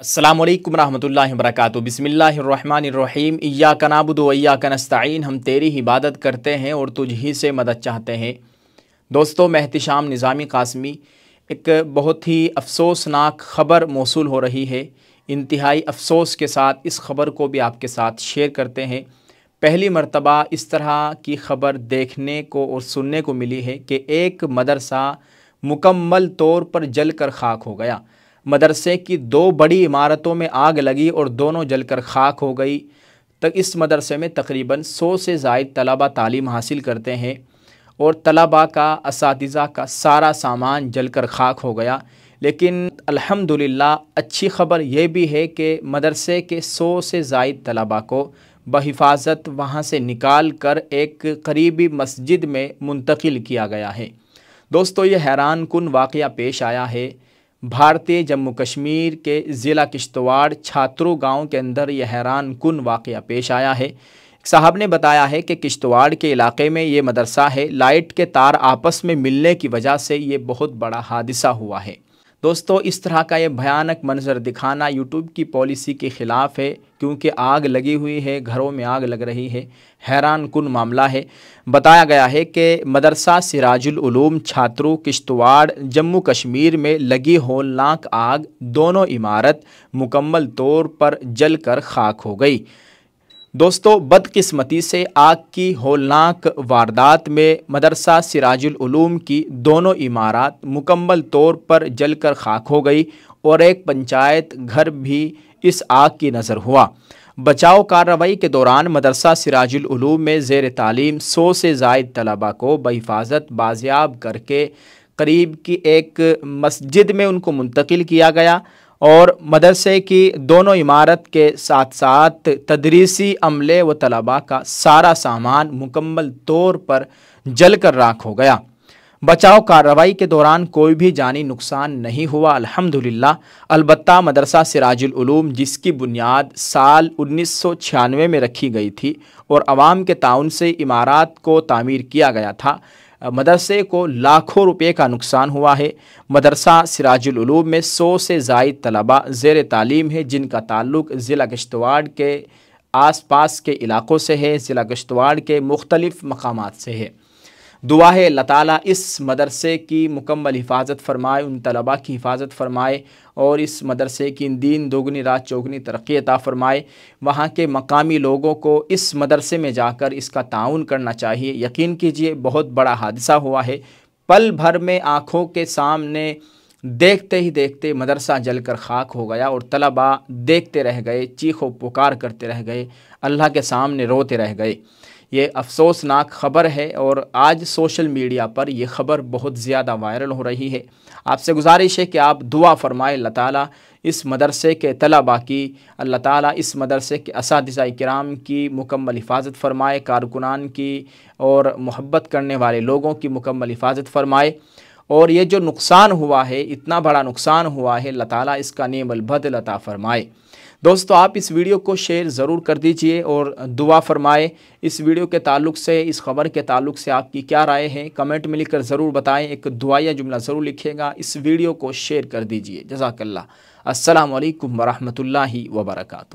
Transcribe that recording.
अस्सलामु अलैकुम रहमतुल्लाहि व बरकातुहू। बिस्मिल्लाहिर्रहमानिर्रहीम। इय्याका नअबुदु व इय्याका नस्तईन। हम तेरी इबादत करते हैं और तुझ ही से मदद चाहते हैं। दोस्तों, मैं एहतिशाम निज़ामी क़ासिमी। एक बहुत ही अफ़सोसनाक ख़बर मौसूल हो रही है। इंतहाई अफ़सोस के साथ इस ख़बर को भी आपके साथ शेयर करते हैं। पहली मरतबा इस तरह की ख़बर देखने को और सुनने को मिली है कि एक मदरसा मुकम्मल तौर पर जल कर खाक हो गया। मदरसे की दो बड़ी इमारतों में आग लगी और दोनों जलकर खाक हो गई। तक इस मदरसे में तकरीबन 100 से ज़ायद तलबा तालीम हासिल करते हैं और तलबा का असातिज़ा का सारा सामान जलकर खाक हो गया। लेकिन अल्हम्दुलिल्लाह अच्छी ख़बर यह भी है कि मदरसे के 100 से ज़ायद तलबा को बहिफाजत वहाँ से निकाल कर एक करीबी मस्जिद में मुंतकिल किया गया है। दोस्तों, ये हैरान कुन वाक़या पेश आया है। भारतीय जम्मू कश्मीर के ज़िला किश्तवाड़ छात्रों गांव के अंदर यह हैरान कुन वाक़या पेश आया है। साहब ने बताया है कि किश्तवाड़ के इलाके में ये मदरसा है। लाइट के तार आपस में मिलने की वजह से ये बहुत बड़ा हादसा हुआ है। दोस्तों, इस तरह का ये भयानक मंजर दिखाना यूट्यूब की पॉलिसी के ख़िलाफ़ है, क्योंकि आग लगी हुई है, घरों में आग लग रही है। हैरान कुन मामला है। बताया गया है कि मदरसा सिराजुल उलूम छात्रों किश्तवाड़ जम्मू कश्मीर में लगी होलनाक आग दोनों इमारत मुकम्मल तौर पर जल कर खाक हो गई। दोस्तों, बदकिस्मती से आग की होलनाक वारदात में मदरसा सिराजुल उलूम की दोनों इमारत मुकम्मल तौर पर जलकर खाक हो गई और एक पंचायत घर भी इस आग की नज़र हुआ। बचाव कार्रवाई के दौरान मदरसा सिराजुल उलूम में ज़ेर तालीम 100 से ज़ायद तलबा को बहिफाजत बाजियाब करके करीब की एक मस्जिद में उनको मुंतकिल किया गया और मदरसे की दोनों इमारत के साथ साथ तदरीसी अमले व तलबा का सारा सामान मुकम्मल तौर पर जल कर राख हो गया। बचाव कार्रवाई के दौरान कोई भी जानी नुकसान नहीं हुआ, अल्हम्दुलिल्लाह। अलबत्ता मदरसा सिराजुल उलूम, जिसकी बुनियाद साल 1996 में रखी गई थी और आवाम के ताउन से इमारत को तामीर किया गया था, मदरसे को लाखों रुपए का नुकसान हुआ है। मदरसा सिराजुल उलूम में 100 से ज़ायद तलबा ज़ेर तालीम है, जिनका ताल्लुक़ ज़िला किश्तवाड़ के आसपास के इलाक़ों से है, ज़िला किश्तवाड़ के मुख्तलिफ़ मकामात से है। दुआ है अल्लाह ताला इस मदरसे की मुकम्मल हिफाजत फ़रमाए, उन तलबा की हिफाजत फ़रमाए और इस मदरसे की दिन दोगुनी रात चौगुनी तरक्की अता फ़रमाए। वहाँ के मकामी लोगों को इस मदरसे में जाकर इसका ताउन करना चाहिए। यकीन कीजिए, बहुत बड़ा हादसा हुआ है। पल भर में आँखों के सामने देखते ही देखते मदरसा जलकर खाक हो गया और तलबा देखते रह गए, चीखो पुकार करते रह गए, अल्लाह के सामने रोते रह गए। ये अफ़सोसनाक ख़बर है और आज सोशल मीडिया पर यह ख़बर बहुत ज़्यादा वायरल हो रही है। आपसे गुजारिश है कि आप दुआ फ़रमाएं, अल्लाह ताला इस मदरसे के तलबा की, अल्लाह ताला इस मदरसे के असातिज़ा किराम की मुकम्मल हिफाजत फ़रमाए, कारकुनान की और मोहब्बत करने वाले लोगों की मुकम्मल हिफाजत फ़रमाए। और ये जो नुकसान हुआ है, इतना बड़ा नुकसान हुआ है, अल्लाह ताला इसका नेमल बदल अता फ़रमाए। दोस्तों, आप इस वीडियो को शेयर ज़रूर कर दीजिए और दुआ फ़रमाएँ। इस वीडियो के ताल्लुक़ से, इस ख़बर के ताल्लुक़ से आपकी क्या राय है, कमेंट में लिखकर ज़रूर बताएं। एक दुआया जुमला ज़रूर लिखिएगा। इस वीडियो को शेयर कर दीजिए। जज़ाकल्लाह। अस्सलामु अलैकुम व रहमतुल्लाहि व बरकातुहू।